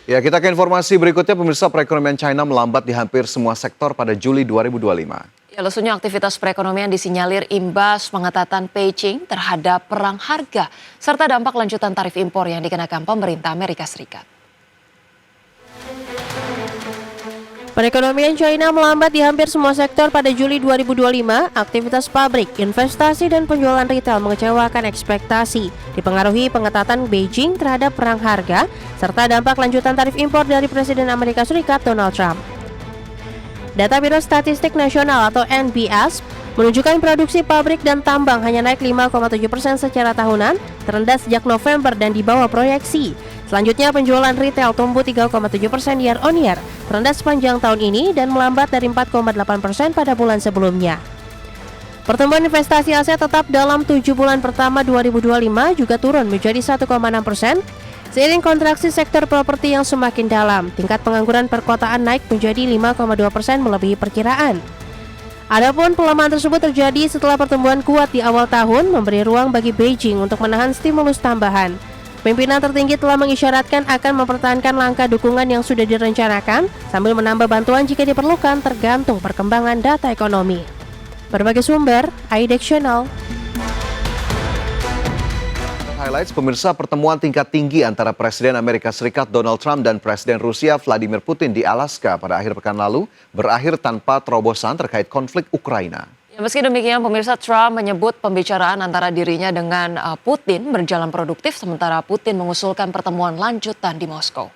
Ya, kita ke informasi berikutnya. Pemirsa, perekonomian China melambat di hampir semua sektor pada Juli 2025. Ya, lesunya aktivitas perekonomian disinyalir imbas pengetatan Beijing terhadap perang harga serta dampak lanjutan tarif impor yang dikenakan pemerintah Amerika Serikat. Perekonomian China melambat di hampir semua sektor pada Juli 2025. Aktivitas pabrik, investasi, dan penjualan retail mengecewakan ekspektasi, dipengaruhi pengetatan Beijing terhadap perang harga, serta dampak lanjutan tarif impor dari Presiden Amerika Serikat Donald Trump. Data Biro Statistik Nasional atau NBS menunjukkan produksi pabrik dan tambang hanya naik 5,7% secara tahunan, terendah sejak November dan di bawah proyeksi. Selanjutnya, penjualan retail tumbuh 3,7% year on year, terendah sepanjang tahun ini dan melambat dari 4,8% pada bulan sebelumnya. Pertumbuhan investasi aset tetap dalam 7 bulan pertama 2025 juga turun menjadi 1,6%, seiring kontraksi sektor properti yang semakin dalam. Tingkat pengangguran perkotaan naik menjadi 5,2% melebihi perkiraan. Adapun pelemahan tersebut terjadi setelah pertumbuhan kuat di awal tahun memberi ruang bagi Beijing untuk menahan stimulus tambahan. Pimpinan tertinggi telah mengisyaratkan akan mempertahankan langkah dukungan yang sudah direncanakan sambil menambah bantuan jika diperlukan tergantung perkembangan data ekonomi. Berbagai sumber, IDEX Channel. Highlights, pemirsa, pertemuan tingkat tinggi antara Presiden Amerika Serikat Donald Trump dan Presiden Rusia Vladimir Putin di Alaska pada akhir pekan lalu berakhir tanpa terobosan terkait konflik Ukraina. Ya, meski demikian, pemirsa, Trump menyebut pembicaraan antara dirinya dengan Putin berjalan produktif, sementara Putin mengusulkan pertemuan lanjutan di Moskow.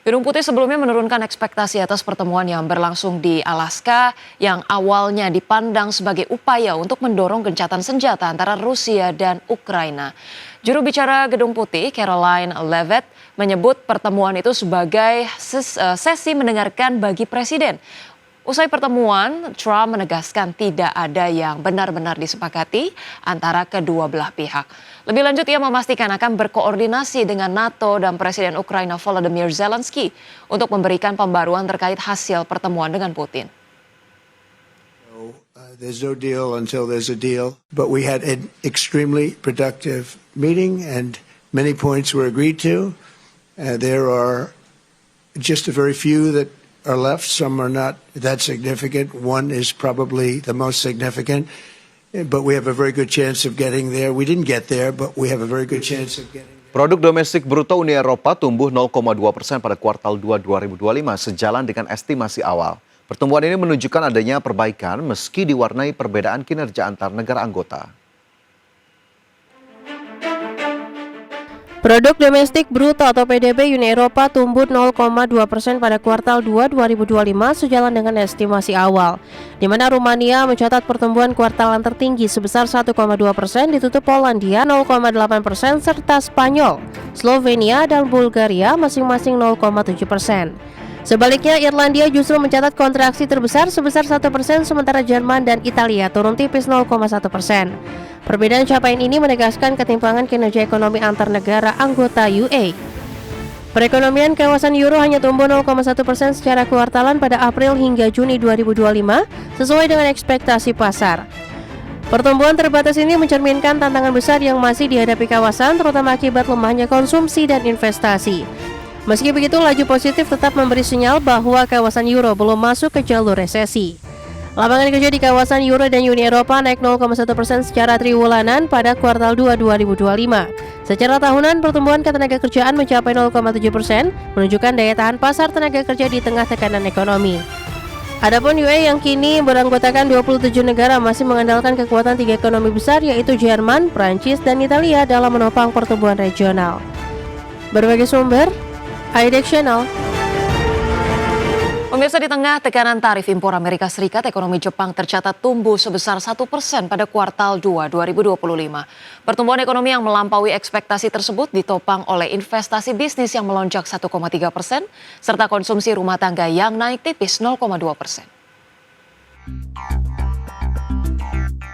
Gedung Putih sebelumnya menurunkan ekspektasi atas pertemuan yang berlangsung di Alaska yang awalnya dipandang sebagai upaya untuk mendorong gencatan senjata antara Rusia dan Ukraina. Juru bicara Gedung Putih, Caroline Leavitt, menyebut pertemuan itu sebagai sesi mendengarkan bagi Presiden. Usai pertemuan, Trump menegaskan tidak ada yang benar-benar disepakati antara kedua belah pihak. Lebih lanjut, ia memastikan akan berkoordinasi dengan NATO dan Presiden Ukraina Volodymyr Zelensky untuk memberikan pembaruan terkait hasil pertemuan dengan Putin. There's no deal until there's a deal, but we had an extremely productive meeting and many points were agreed to. There are just a very few that are left. Some are not that significant. One is probably the most significant, but we have a very good chance of getting there. We didn't get there, but we have a very good chance of getting there. Produk domestik bruto Uni Eropa tumbuh 0,2% pada kuartal 2 2025 sejalan dengan estimasi awal. Pertumbuhan ini menunjukkan adanya perbaikan meski diwarnai perbedaan kinerja antar negara anggota. Produk domestik bruto atau PDB Uni Eropa tumbuh 0,2% pada kuartal 2 2025 sejalan dengan estimasi awal, di mana Rumania mencatat pertumbuhan kuartalan tertinggi sebesar 1,2%, ditutup Polandia 0,8% serta Spanyol, Slovenia dan Bulgaria masing-masing 0,7%. Sebaliknya, Irlandia justru mencatat kontraksi terbesar sebesar 1%, sementara Jerman dan Italia turun tipis 0,1%. Perbedaan capaian ini menegaskan ketimpangan kinerja ekonomi antar negara anggota UE. Perekonomian kawasan Euro hanya tumbuh 0,1% secara kuartalan pada April hingga Juni 2025, sesuai dengan ekspektasi pasar. Pertumbuhan terbatas ini mencerminkan tantangan besar yang masih dihadapi kawasan, terutama akibat lemahnya konsumsi dan investasi. Meski begitu, laju positif tetap memberi sinyal bahwa kawasan Euro belum masuk ke jalur resesi. Lapangan kerja di kawasan Euro dan Uni Eropa naik 0,1% secara triwulanan pada kuartal 2 2025. Secara tahunan, pertumbuhan ketenagakerjaan mencapai 0,7%, menunjukkan daya tahan pasar tenaga kerja di tengah tekanan ekonomi. Adapun UE yang kini beranggotakan 27 negara masih mengandalkan kekuatan 3 ekonomi besar, yaitu Jerman, Prancis, dan Italia dalam menopang pertumbuhan regional. Berbagai sumber, IDEX Channel. Pemirsa, di tengah tekanan tarif impor Amerika Serikat, ekonomi Jepang tercatat tumbuh sebesar 1% pada kuartal 2 2025. Pertumbuhan ekonomi yang melampaui ekspektasi tersebut ditopang oleh investasi bisnis yang melonjak 1,3%, serta konsumsi rumah tangga yang naik tipis 0,2%.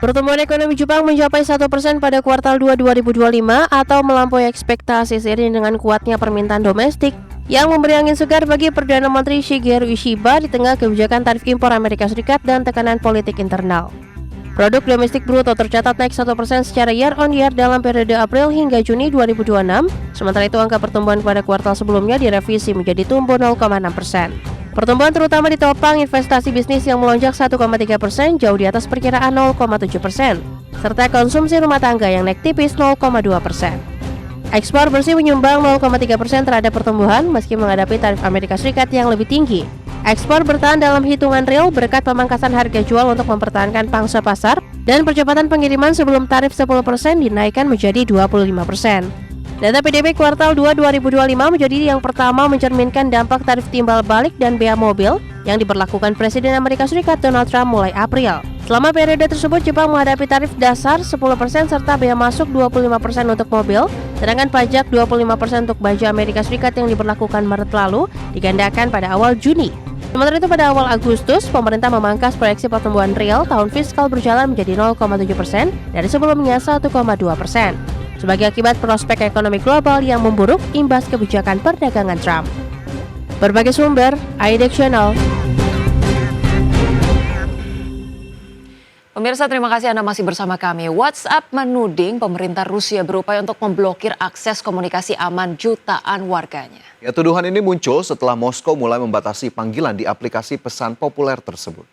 Pertumbuhan ekonomi Jepang mencapai 1% pada kuartal 2 2025 atau melampaui ekspektasi seiring dengan kuatnya permintaan domestik yang memberi angin segar bagi Perdana Menteri Shigeru Ishiba di tengah kebijakan tarif impor Amerika Serikat dan tekanan politik internal. Produk domestik bruto tercatat naik 1% secara year-on-year dalam periode April hingga Juni 2026. Sementara itu angka pertumbuhan pada kuartal sebelumnya direvisi menjadi tumbuh 0,6%. Pertumbuhan terutama ditopang investasi bisnis yang melonjak 1,3%, jauh di atas perkiraan 0,7%, serta konsumsi rumah tangga yang naik tipis 0,2%. Ekspor bersih menyumbang 0,3% terhadap pertumbuhan meski menghadapi tarif Amerika Serikat yang lebih tinggi. Ekspor bertahan dalam hitungan real berkat pemangkasan harga jual untuk mempertahankan pangsa pasar dan percepatan pengiriman sebelum tarif 10% dinaikkan menjadi 25%. Data PDB kuartal 2 2025 menjadi yang pertama mencerminkan dampak tarif timbal balik dan bea mobil yang diberlakukan Presiden Amerika Serikat Donald Trump mulai April. Selama periode tersebut, Jepang menghadapi tarif dasar 10% serta bea masuk 25% untuk mobil, sedangkan pajak 25% untuk baju Amerika Serikat yang diberlakukan Maret lalu digandakan pada awal Juni. Sementara itu pada awal Agustus, pemerintah memangkas proyeksi pertumbuhan real tahun fiskal berjalan menjadi 0,7% dari sebelumnya 1,2%. Sebagai akibat prospek ekonomi global yang memburuk imbas kebijakan perdagangan Trump. Berbagai sumber, IDX Channel. Pemirsa, terima kasih Anda masih bersama kami. WhatsApp menuding pemerintah Rusia berupaya untuk memblokir akses komunikasi aman jutaan warganya. Ya, tuduhan ini muncul setelah Moskow mulai membatasi panggilan di aplikasi pesan populer tersebut.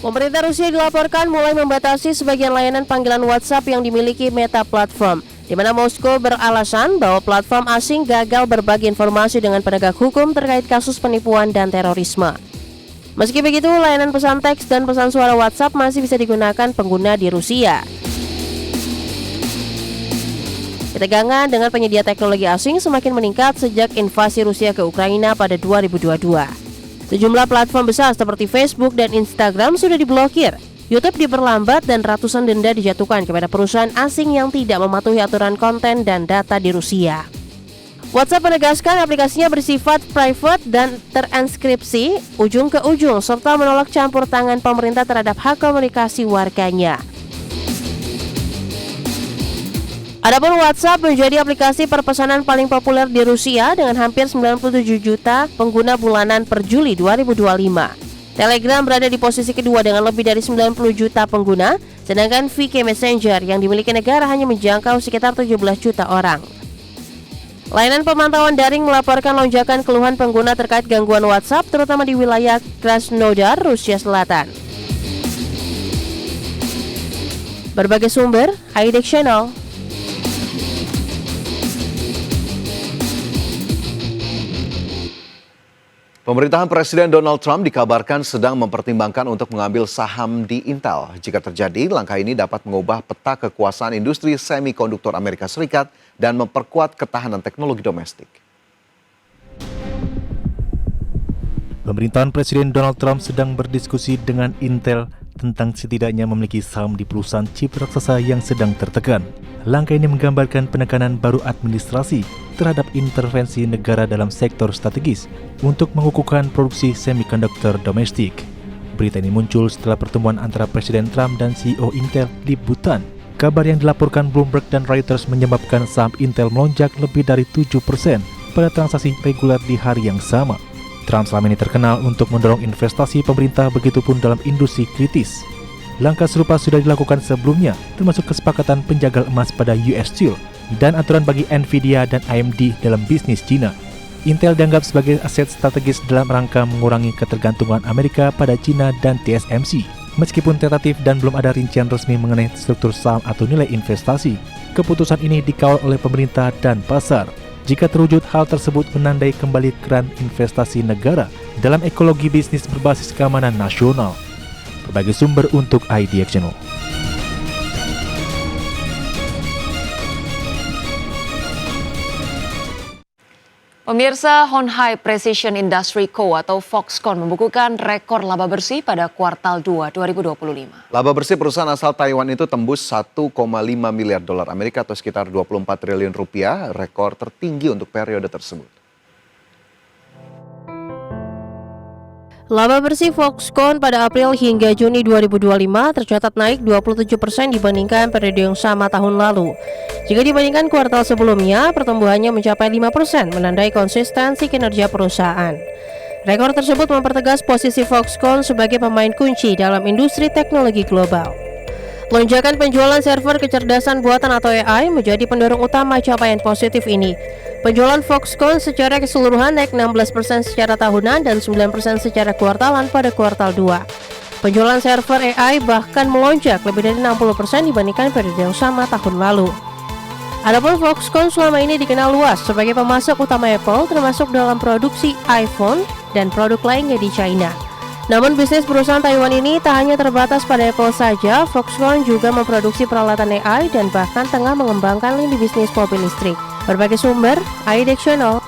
Pemerintah Rusia dilaporkan mulai membatasi sebagian layanan panggilan WhatsApp yang dimiliki Meta Platform, di mana Moskow beralasan bahwa platform asing gagal berbagi informasi dengan penegak hukum terkait kasus penipuan dan terorisme. Meski begitu, layanan pesan teks dan pesan suara WhatsApp masih bisa digunakan pengguna di Rusia. Ketegangan dengan penyedia teknologi asing semakin meningkat sejak invasi Rusia ke Ukraina pada 2022. Sejumlah platform besar seperti Facebook dan Instagram sudah diblokir. YouTube diperlambat dan ratusan denda dijatuhkan kepada perusahaan asing yang tidak mematuhi aturan konten dan data di Rusia. WhatsApp menegaskan aplikasinya bersifat private dan terinskripsi ujung ke ujung serta menolak campur tangan pemerintah terhadap hak komunikasi warganya. Adapun WhatsApp menjadi aplikasi perpesanan paling populer di Rusia dengan hampir 97 juta pengguna bulanan per Juli 2025. Telegram berada di posisi kedua dengan lebih dari 90 juta pengguna, sedangkan VK Messenger yang dimiliki negara hanya menjangkau sekitar 17 juta orang. Layanan pemantauan daring melaporkan lonjakan keluhan pengguna terkait gangguan WhatsApp terutama di wilayah Krasnodar, Rusia Selatan. Berbagai sumber, IDX Channel. Pemerintahan Presiden Donald Trump dikabarkan sedang mempertimbangkan untuk mengambil saham di Intel. Jika terjadi, langkah ini dapat mengubah peta kekuasaan industri semikonduktor Amerika Serikat dan memperkuat ketahanan teknologi domestik. Pemerintahan Presiden Donald Trump sedang berdiskusi dengan Intel tentang setidaknya memiliki saham di perusahaan chip raksasa yang sedang tertekan. Langkah ini menggambarkan penekanan baru administrasi terhadap intervensi negara dalam sektor strategis untuk mengukuhkan produksi semikonduktor domestik. Berita ini muncul setelah pertemuan antara Presiden Trump dan CEO Intel di Butan. Kabar yang dilaporkan Bloomberg dan Reuters menyebabkan saham Intel melonjak lebih dari 7% pada transaksi reguler di hari yang sama. Trump selama ini terkenal untuk mendorong investasi pemerintah begitupun dalam industri kritis. Langkah serupa sudah dilakukan sebelumnya, termasuk kesepakatan penjagal emas pada US Steel dan aturan bagi Nvidia dan AMD dalam bisnis Cina. Intel dianggap sebagai aset strategis dalam rangka mengurangi ketergantungan Amerika pada Cina dan TSMC. Meskipun tentatif dan belum ada rincian resmi mengenai struktur saham atau nilai investasi, keputusan ini dikawal oleh pemerintah dan pasar. Jika terwujud, hal tersebut menandai kembali keran investasi negara dalam ekologi bisnis berbasis keamanan nasional. Berbagai sumber untuk IDX Channel. Pemirsa, Honhai Precision Industry Co. atau Foxconn membukukan rekor laba bersih pada kuartal 2 2025. Laba bersih perusahaan asal Taiwan itu tembus 1,5 miliar dolar Amerika atau sekitar 24 triliun rupiah, rekor tertinggi untuk periode tersebut. Laba bersih Foxconn pada April hingga Juni 2025 tercatat naik 27% dibandingkan periode yang sama tahun lalu. Jika dibandingkan kuartal sebelumnya, pertumbuhannya mencapai 5%, menandai konsistensi kinerja perusahaan. Rekor tersebut mempertegas posisi Foxconn sebagai pemain kunci dalam industri teknologi global. Lonjakan penjualan server kecerdasan buatan atau AI menjadi pendorong utama capaian positif ini. Penjualan Foxconn secara keseluruhan naik 16% secara tahunan dan 9% secara kuartalan pada kuartal 2. Penjualan server AI bahkan melonjak lebih dari 60% dibandingkan periode yang sama tahun lalu. Adapun Foxconn selama ini dikenal luas sebagai pemasok utama Apple, termasuk dalam produksi iPhone dan produk lainnya di China. Namun bisnis perusahaan Taiwan ini tak hanya terbatas pada Apple saja, Foxconn juga memproduksi peralatan AI dan bahkan tengah mengembangkan lini bisnis mobil listrik. Berbagai sumber, iDeck Channel.